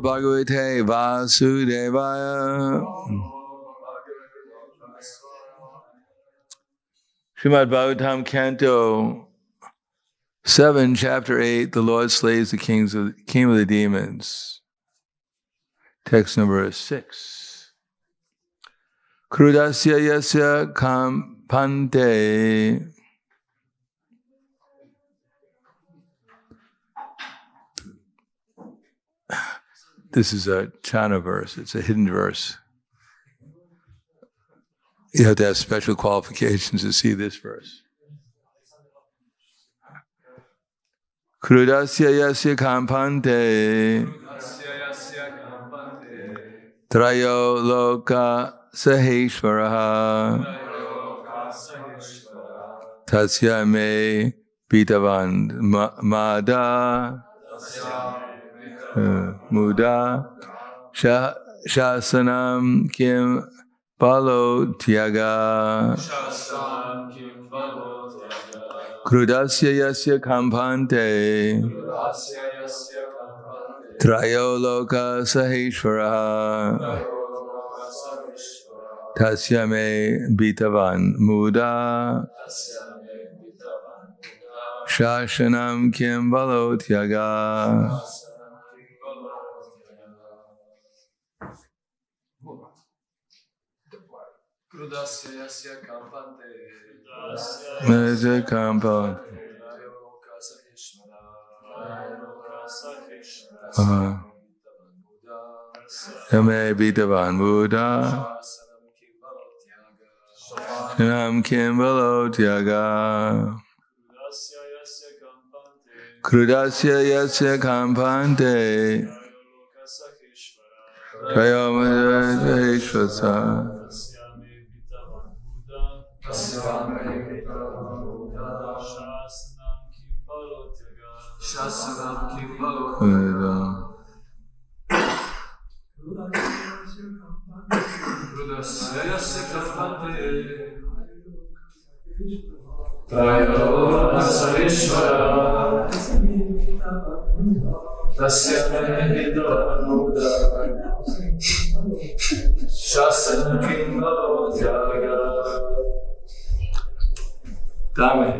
Bhagavate Vasudevaya. Srimad Bhagavatam, Canto 7, Chapter 8, the Lord slays the king of the demons. Text number 6. Krudasya yasya kampante. This is a Chana verse. It's a hidden verse. You have to have special qualifications to see this verse. Krudasya yasya kampante trayo loka saheshvaraha tasya me pitavan mada muda shasanam kim balo tyaga krudasya yasya kampante trayo loka saheshvaraha tasya me bitavan muda shasanam kim balo tyaga. Krudasya yasya kampante Meze kampante Yame bitavan Buddha Nam kimbalo tyaga Krudasya yasya kampante Prayamaya Ishvasa Shasanam kimbalo Krudasya yasya kampante trayo asarishvara tasya meditavan muda shasanam kimbalo tyaga. Dame.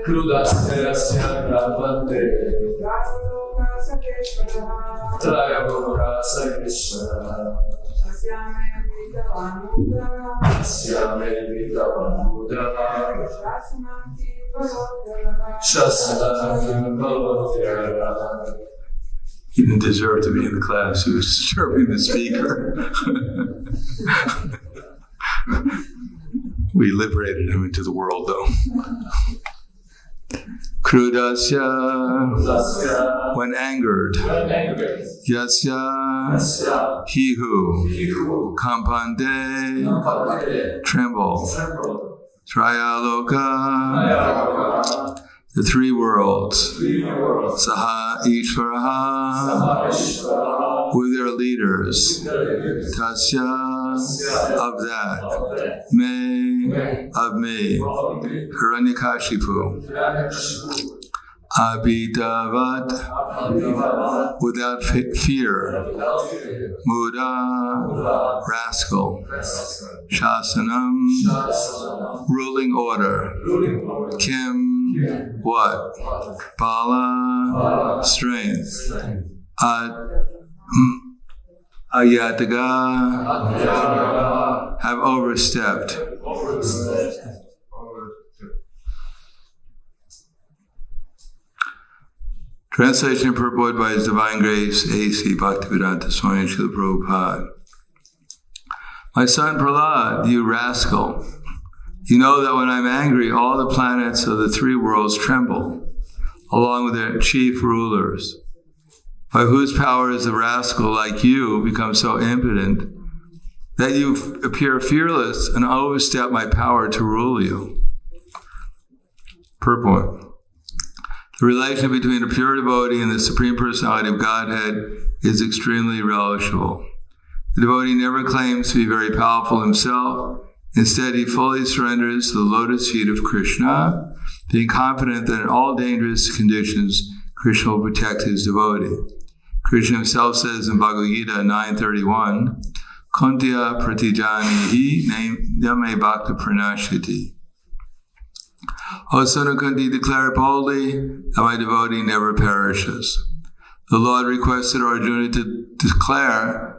Krudasya yasya kampante Trayaloka Sakeshvara Tasyame Vitavan Buddha Shasanam kimbalo tyaga. He didn't deserve to be in the class. He was disturbing the speaker. We liberated him into the world, though. Krudasya, when angered. Yasya, he who. Kampante, tremble. Trayaloka, the three worlds. Saha Ishvaraha, with their leaders. Tasya, of that. Me, of me. Hiranyakashipu. Abhidavat, without fear. Muda, rascal. Shasanam, ruling order. Kim, what? Bala, strength. Ayataga, have overstepped. Translation and purport by His Divine Grace, A.C. Bhaktivedanta Swami Srila Prabhupada. My son Prahlad, you rascal, you know that when I'm angry, all the planets of the three worlds tremble, along with their chief rulers. By whose power is the rascal like you become so impotent that you appear fearless and overstep my power to rule you. Purport. The relation between a pure devotee and the Supreme Personality of Godhead is extremely relishable. The devotee never claims to be very powerful himself. Instead, he fully surrenders to the lotus feet of Krishna, being confident that in all dangerous conditions, Krishna will protect his devotee. Krishna himself says in Bhagavad Gita 9:31, Kuntya pratijanihi name bhakta pranashiti. O son of Kunti, declare boldly that my devotee never perishes. The Lord requested Arjuna to declare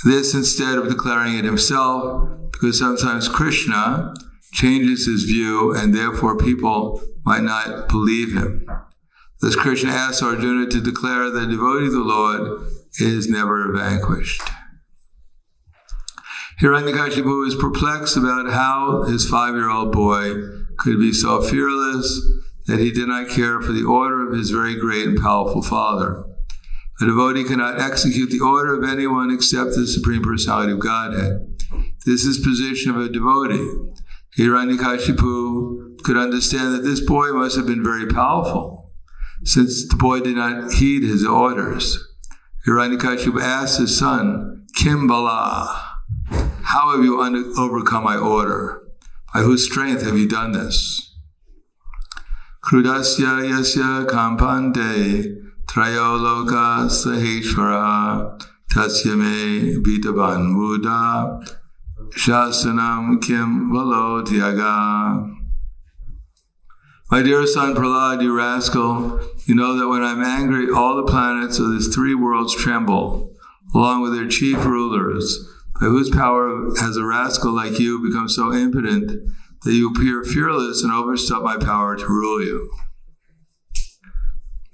this instead of declaring it himself, because sometimes Krishna changes his view and therefore people might not believe him. Thus Krishna asked Arjuna to declare that the devotee of the Lord is never vanquished. Hiranyakashipu was perplexed about how his 5-year-old boy could be so fearless that he did not care for the order of his very great and powerful father. A devotee cannot execute the order of anyone except the Supreme Personality of Godhead. This is the position of a devotee. Hiranyakashipu could understand that this boy must have been very powerful, since the boy did not heed his orders. Hiranyakashipu asked his son, Kimbala, how have you overcome my order? By whose strength have you done this? Krudasya yasya kampante trayo loka saheshvara tasya me bitavan muda shasanam kim valo tyaga. My dear son Prahlad, you rascal, you know that when I'm angry, all the planets of these 3 worlds tremble, along with their chief rulers. By whose power has a rascal like you become so impotent that you appear fearless and overstep my power to rule you?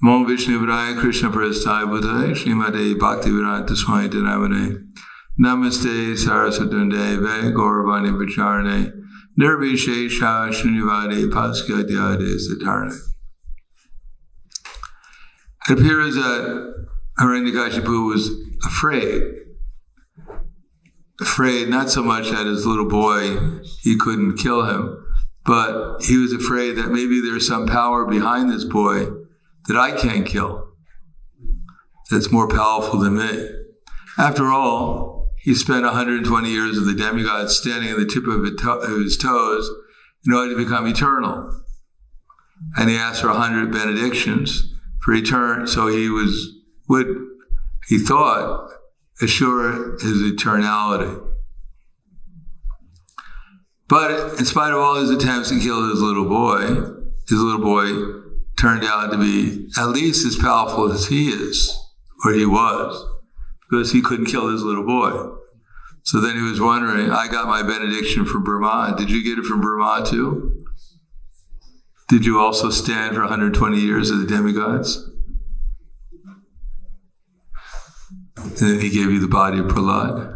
Namo Vishnu Vidaya Krishna Prasthaya Buddhaya Srimate Bhaktivedanta Swami Namane Namaste Saraswatundave Ve Gauravani Vacharane Nirvishesha Shunyavadi Paskadhyade Satarane. It appears that Hiranyakashipu was afraid not so much that his little boy, he couldn't kill him, but he was afraid that maybe there's some power behind this boy that I can't kill, that's more powerful than me. After all, he spent 120 years of the demigod standing at the tip of his toes in order to become eternal. And he asked for 100 benedictions for eternity, so he thought, assure his eternality. But in spite of all his attempts to kill his little boy turned out to be at least as powerful as he is, or he was, because he couldn't kill his little boy. So then he was wondering, I got my benediction from Brahma. Did you get it from Brahma too? Did you also stand for 120 years of the demigods? And then he gave you the body of Prahlad.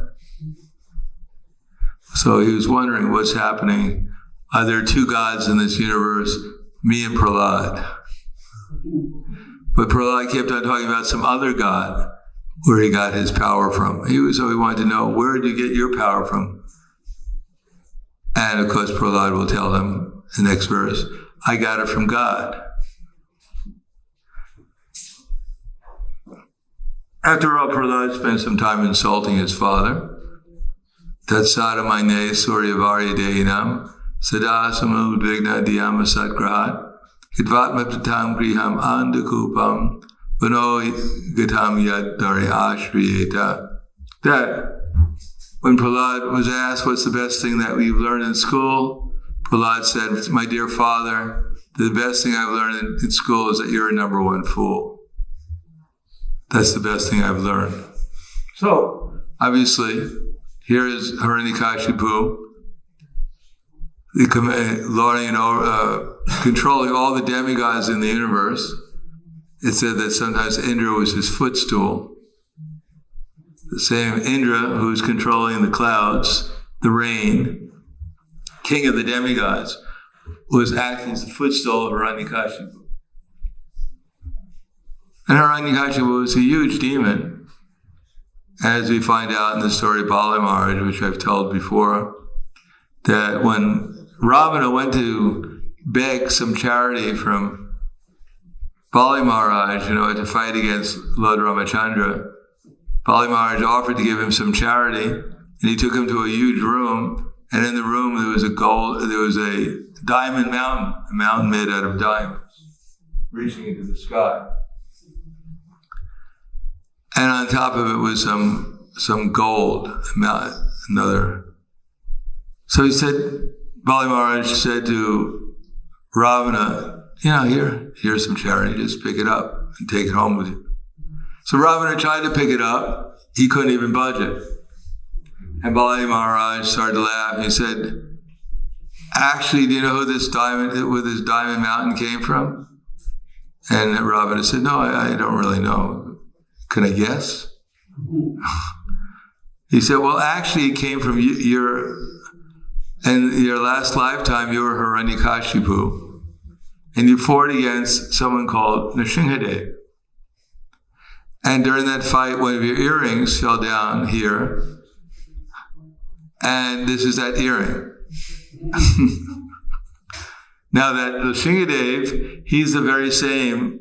So he was wondering what's happening. Are there 2 gods in this universe, me and Prahlad? But Prahlad kept on talking about some other god where he got his power from. So he wanted to know, where did you get your power from? And of course Prahlad will tell him the next verse, I got it from God. After all, Prahlad spent some time insulting his father. Tatsada maine suryavari dehinam sada samudvigna dhyama satgrahat hitvatma pratam griham andakupam vano gatam yad dari ashriyeta. That when Prahlad was asked what's the best thing that we've learned in school, Prahlad said, my dear father, the best thing I've learned in school is that you're a number 1 fool. That's the best thing I've learned. So, obviously, here is Hiranyakashipu, controlling all the demigods in the universe. It said that sometimes Indra was his footstool. The same Indra who's controlling the clouds, the rain, king of the demigods, was acting as the footstool of Hiranyakashipu. And Hiranyakashipu was a huge demon. As we find out in the story of Bali Maharaj, which I've told before, that when Ravana went to beg some charity from Bali Maharaj, to fight against Lord Ramachandra, Bali Maharaj offered to give him some charity, and he took him to a huge room, and in the room there was a diamond mountain, a mountain made out of diamonds, reaching into the sky. And on top of it was some gold, another. So he said, Bali Maharaj said to Ravana, here's some charity, just pick it up and take it home with you. So Ravana tried to pick it up, he couldn't even budge it. And Bali Maharaj started to laugh. He said, actually, do you know where this diamond mountain came from? And Ravana said, no, I don't really know. Can I guess? He said, well, actually, it came from in your last lifetime, you were Hiranyakashipu, and you fought against someone called Nrsimhadev. And during that fight, one of your earrings fell down here, and this is that earring. Now that Nrsimhadev, he's the very same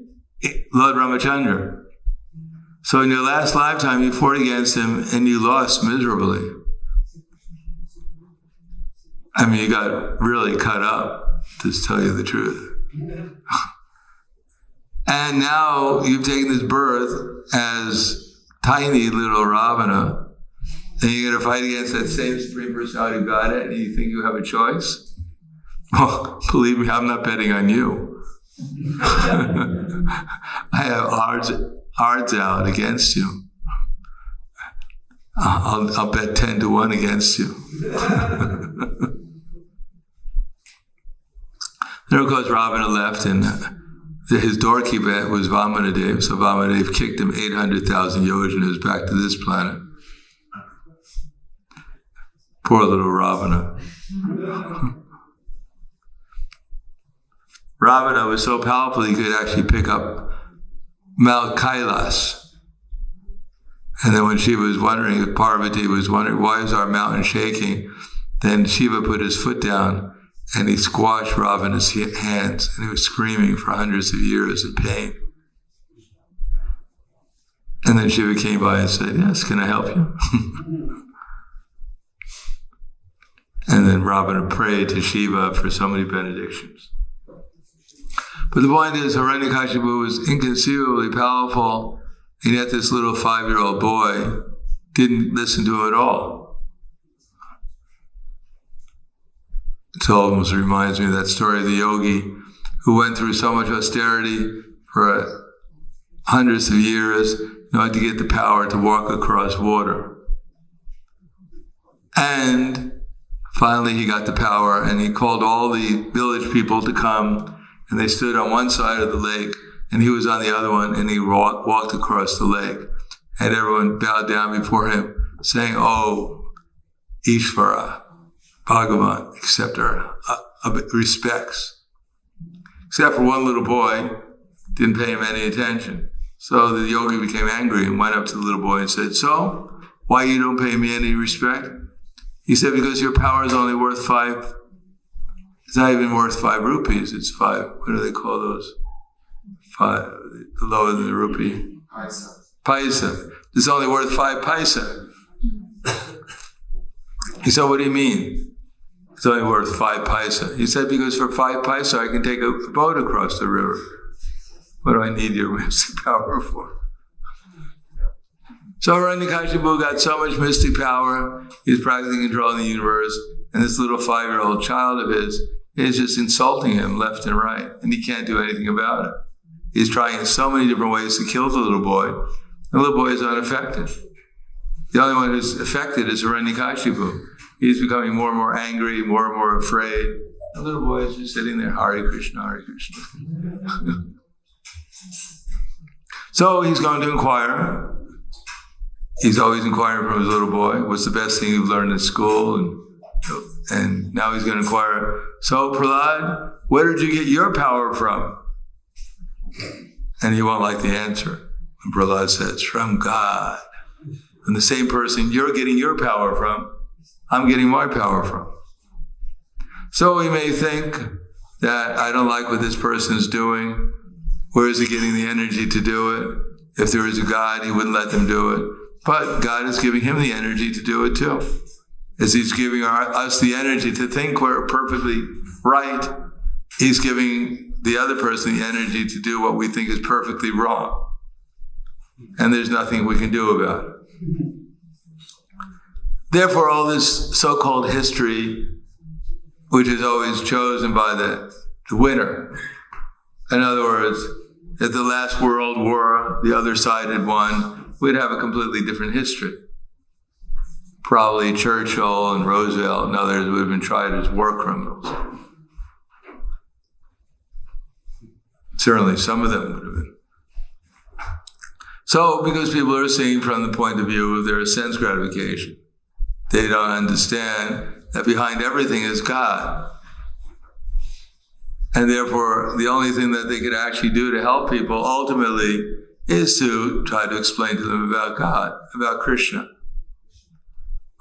Lord Ramachandra. So in your last lifetime, you fought against him and you lost miserably. I mean, you got really cut up, to tell you the truth. And now you've taken this birth as tiny little Ravana, and you're going to fight against that same Supreme Personality of Godhead, and you think you have a choice? Well, believe me, I'm not betting on you. I have odds out against you. I'll bet 10-1 against you. Then of course Ravana left, and his doorkeeper was Vamanadev, so Vamanadev kicked him 800,000 yojanas back to this planet. Poor little Ravana. Ravana was so powerful he could actually pick up Mount Kailas. And then when Shiva was wondering, if Parvati was wondering, why is our mountain shaking? Then Shiva put his foot down and he squashed Ravana's hands, and he was screaming for hundreds of years in pain. And then Shiva came by and said, yes, can I help you? And then Ravana prayed to Shiva for so many benedictions. But the point is, Hiranyakashipu was inconceivably powerful, and yet this little 5-year-old boy didn't listen to him at all. It almost reminds me of that story of the yogi who went through so much austerity for hundreds of years in order to get the power to walk across water. And finally he got the power, and he called all the village people to come, and they stood on one side of the lake, and he was on the other one, and he walked across the lake. And everyone bowed down before him, saying, oh, Ishvara, Bhagavan, accept our respects. Except for one little boy, didn't pay him any attention. So the yogi became angry and went up to the little boy and said, so, why you don't pay me any respect? He said, because your power is only worth 5, it's not even worth 5 rupees, it's 5, what do they call those? 5, lower than the rupee. Paisa. It's only worth 5 paisa. He said, what do you mean? It's only worth 5 paisa. He said, because for 5 paisa I can take a boat across the river. What do I need your mystic power for? So Hiranyakashipu got so much mystic power, he's practically controlling the universe, and this little 5-year-old child of his is just insulting him left and right, and he can't do anything about it. He's trying in so many different ways to kill the little boy. The little boy is unaffected. The only one who's affected is Hiranyakashipu. He's becoming more and more angry, more and more afraid. The little boy is just sitting there, Hare Krishna, Hare Krishna. So he's going to inquire. He's always inquiring from his little boy, what's the best thing you've learned in school? And now he's going to inquire, so Prahlad, where did you get your power from? And he won't like the answer. And Prahlad says, from God. And the same person you're getting your power from, I'm getting my power from. So we may think that I don't like what this person is doing. Where is he getting the energy to do it? If there is a God, he wouldn't let them do it. But God is giving him the energy to do it too. As he's giving us the energy to think we're perfectly right, he's giving the other person the energy to do what we think is perfectly wrong. And there's nothing we can do about it. Therefore, all this so-called history, which is always chosen by the winner. In other words, if the last world war, the other side had won, we'd have a completely different history. Probably Churchill and Roosevelt and others would have been tried as war criminals. Certainly some of them would have been. So, because people are seeing from the point of view of their sense gratification, they don't understand that behind everything is God. And therefore, the only thing that they could actually do to help people ultimately is to try to explain to them about God, about Krishna.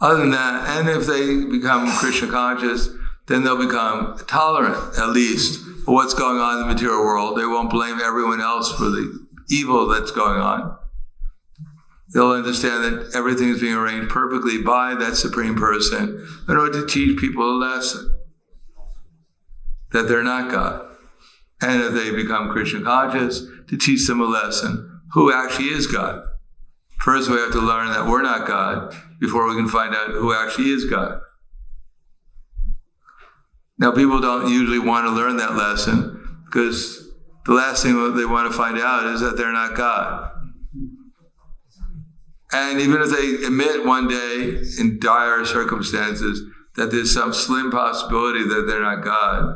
Other than that, and if they become Krishna conscious, then they'll become tolerant, at least, of what's going on in the material world. They won't blame everyone else for the evil that's going on. They'll understand that everything is being arranged perfectly by that Supreme Person in order to teach people a lesson, that they're not God. And if they become Krishna conscious, to teach them a lesson, who actually is God. First, we have to learn that we're not God before we can find out who actually is God. Now, people don't usually want to learn that lesson because the last thing that they want to find out is that they're not God. And even if they admit one day in dire circumstances that there's some slim possibility that they're not God,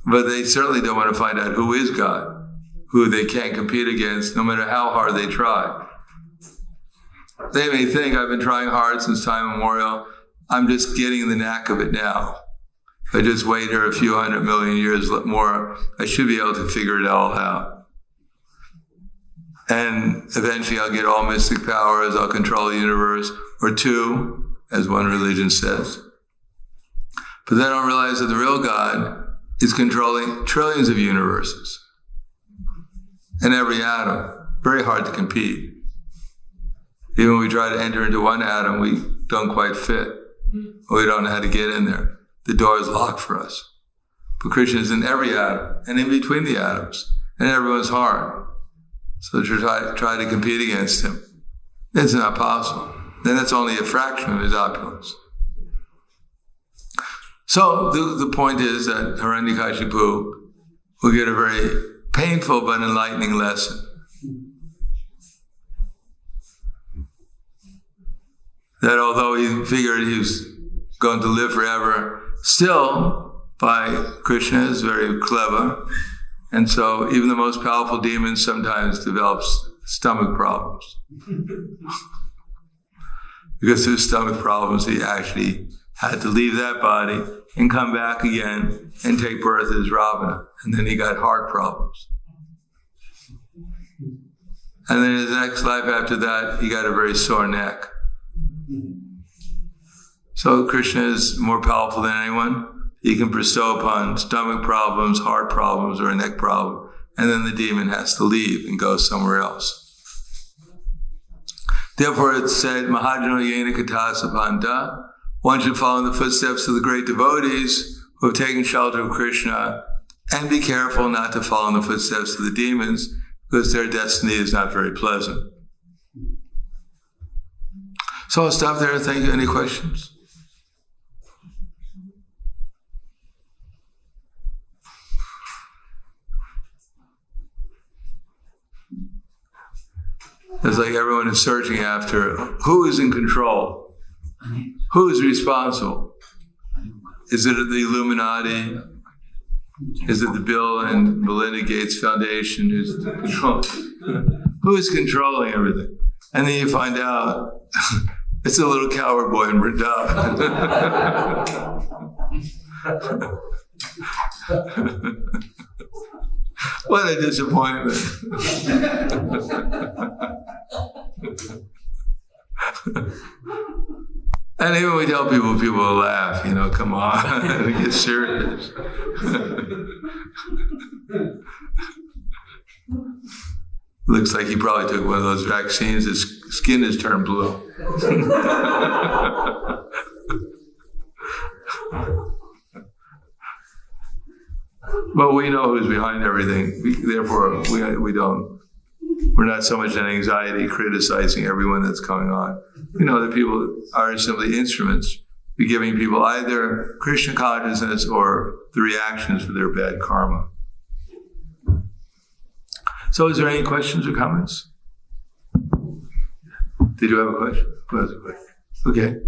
but they certainly don't want to find out who is God, who they can't compete against, no matter how hard they try. They may think, I've been trying hard since time immemorial, I'm just getting the knack of it now. If I just wait here a few 100 million years more, I should be able to figure it all out. And eventually I'll get all mystic powers, I'll control the universe, or two, as one religion says. But then I'll realize that the real God is controlling trillions of universes. And every atom, very hard to compete. Even when we try to enter into one atom, we don't quite fit. Or we don't know how to get in there. The door is locked for us. But Krishna is in every atom, and in between the atoms, and everyone's heart. So to try to compete against him, it's not possible. Then it's only a fraction of his opulence. So the point is that Hiranyakashipu will get a very painful but enlightening lesson. That although he figured he was going to live forever, still, by Krishna is very clever. And so even the most powerful demons sometimes develop stomach problems. Because through stomach problems, he actually had to leave that body and come back again and take birth as Ravana. And then he got heart problems. And then his next life after that, he got a very sore neck. So Krishna is more powerful than anyone. He can bestow upon stomach problems, heart problems, or a neck problem, and then the demon has to leave and go somewhere else. Therefore it's said, Mahajano Yena Kata Sapanta, one should follow in the footsteps of the great devotees who have taken shelter of Krishna, and be careful not to follow in the footsteps of the demons, because their destiny is not very pleasant. So I'll stop there. Thank you. Any questions? It's like everyone is searching after who is in control, who is responsible. Is it the Illuminati? Is it the Bill and Melinda Gates Foundation who's controlling? Who is controlling everything? And then you find out it's a little coward boy in Vrindavan. What a disappointment. And even we tell people will laugh, come on, get serious. Looks like he probably took one of those vaccines. His skin has turned blue. But we know who's behind everything. Therefore, we're not so much in anxiety criticizing everyone that's coming on. We know that people are simply instruments. We're giving people either Krishna consciousness or the reactions for their bad karma. So is there any questions or comments? Did you have a question? Who has a question? Okay.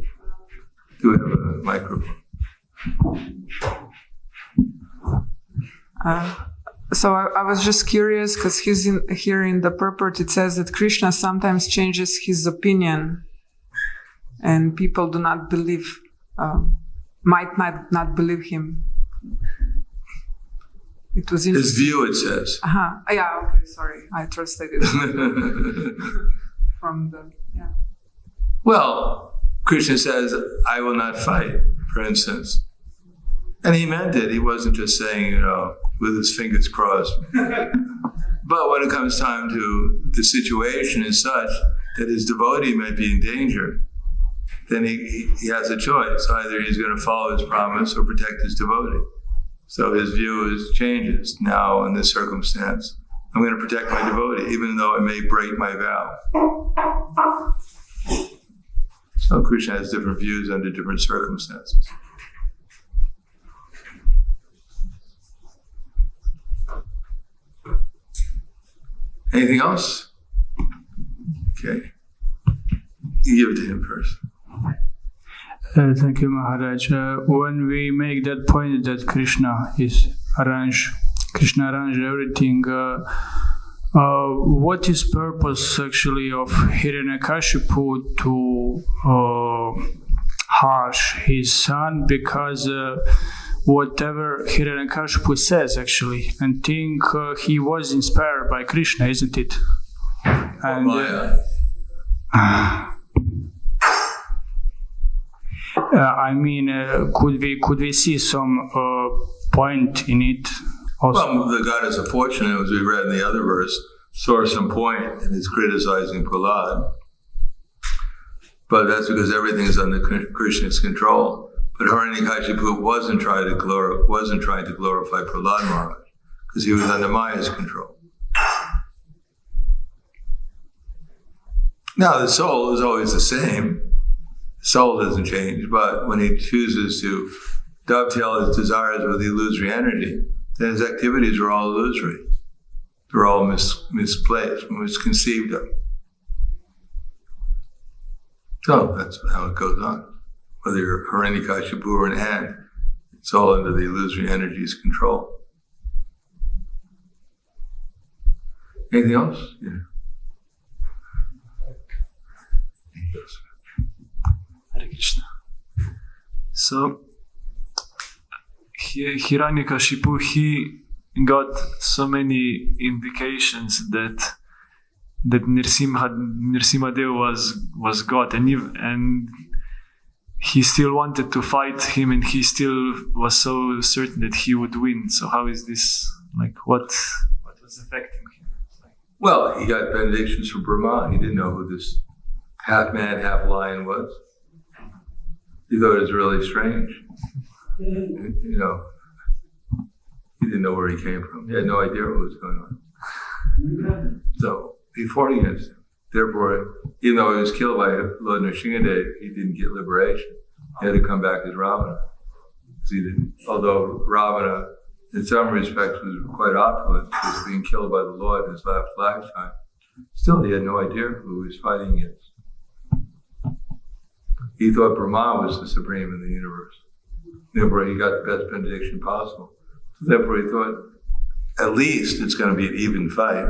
Do we have a microphone? So I was just curious because here in the purport it says that Krishna sometimes changes his opinion and people do not believe, might not believe him. It was his view, it says. Yeah, okay, sorry. I translated from the, yeah. Well, Krishna says, I will not fight, for instance. And he meant it. He wasn't just saying, with his fingers crossed. But when it comes time to the situation is such that his devotee might be in danger, then he has a choice. Either he's going to follow his promise or protect his devotee. So his view changes. Now, in this circumstance, I'm going to protect my devotee, even though it may break my vow. So Krishna has different views under different circumstances. Anything else? Okay. You give it to him first. Thank you, Maharaj. When we make that point that Krishna arranged everything, what is purpose actually of Hiranyakashipu to harsh his son? Because whatever Hiranyakashipu says actually, and think he was inspired by Krishna, isn't it? And could we see some point in it also? Well, the goddess of fortune, as we read in the other verse, saw some point in his criticizing Prahlad. But that's because everything is under Krishna's control. But Hiranyakashipu wasn't trying to glorify Prahlad Maharaj, because he was under Maya's control. Now, the soul is always the same. The soul doesn't change, but when he chooses to dovetail his desires with the illusory energy, then his activities are all illusory. They're all misplaced, misconceived of. So that's how it goes on. Whether you're Hiranyakashipu or an ant, it's all under the illusory energy's control. Anything else? Yeah. Hare Krishna. So, Hiranyakashipu, he got so many indications that Nrsimhadev was God, and he still wanted to fight him, and he still was so certain that he would win. So how is this, what was affecting him? Well, he got benedictions from Brahma. He didn't know who this half man, half lion was. He thought it was really strange. He didn't know where he came from. He had no idea what was going on. So he fought against him. Therefore, even though he was killed by Lord Nrsimhadev, he didn't get liberation. He had to come back as Ravana. Although Ravana, in some respects, was quite opulent, was being killed by the Lord in his last lifetime, still he had no idea who he was fighting against. He thought Brahma was the supreme in the universe. Therefore, he got the best benediction possible. Therefore, he thought, at least it's going to be an even fight.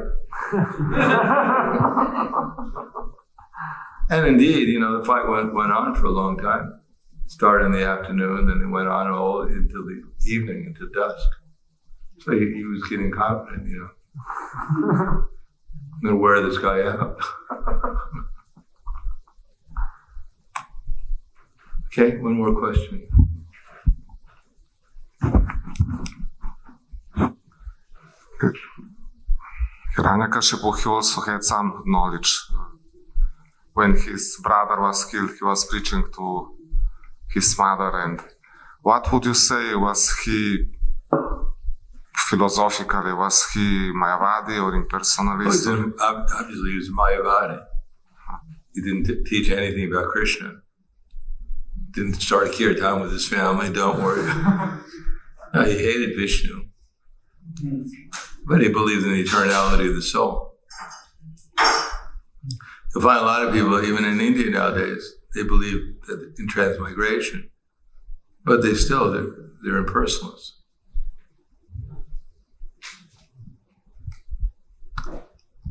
And indeed, the fight went on for a long time. It started in the afternoon, then it went on all into the evening, into dusk. So he was getting confident, I'm going to wear this guy out. Okay, one more question. Hiranyakashipu, he also had some knowledge. When his brother was killed, he was preaching to his mother. And what would you say, was he philosophically, was he Mayavadi or impersonalist? Obviously, he was Mayavadi. He didn't teach anything about Krishna. Didn't start kirtan with his family, don't worry. No, he hated Vishnu. But he believed in the eternality of the soul. You'll find a lot of people, even in India nowadays, they believe in transmigration. But they're impersonalists.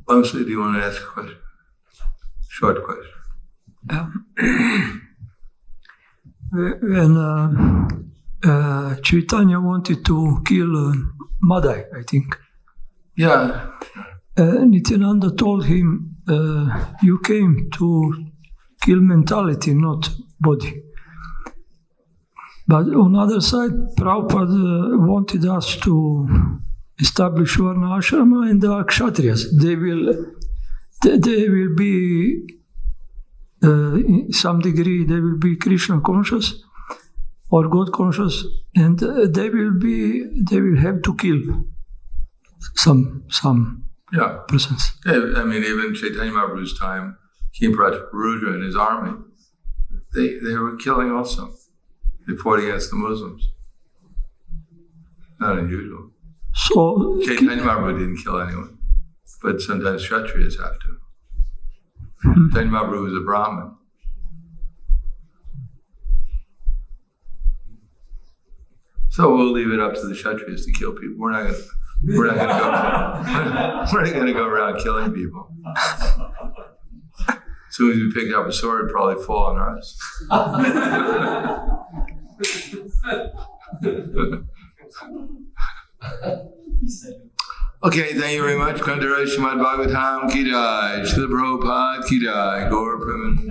Honestly, do you want to ask a question? Short question. When Chaitanya wanted to kill Madai, I think. Yeah. Nityananda told him, you came to kill mentality, not body. But on the other side, Prabhupada wanted us to establish Varna Ashrama and the Kshatriyas. They will be, in some degree, they will be Krishna conscious or God conscious, and they will have to kill some persons. Yeah, I mean, even Chaitanya Mahaprabhu's time, King Rudra and his army, they were killing also. They fought against the Muslims. Not unusual. So Chaitanya Mahaprabhu didn't kill anyone, but sometimes Kshatriyas have to. Chaitanya Mahaprabhu was a Brahmin. So we'll leave it up to the Kshatriyas to kill people. We're not going to go around killing people. As soon as we pick up a sword, it'd probably fall on us. Okay, thank you very much. Kandarai Srimad Bhagavatam Ki Jai, Srila Prabhupada Ki Jai, Gaur Premanand.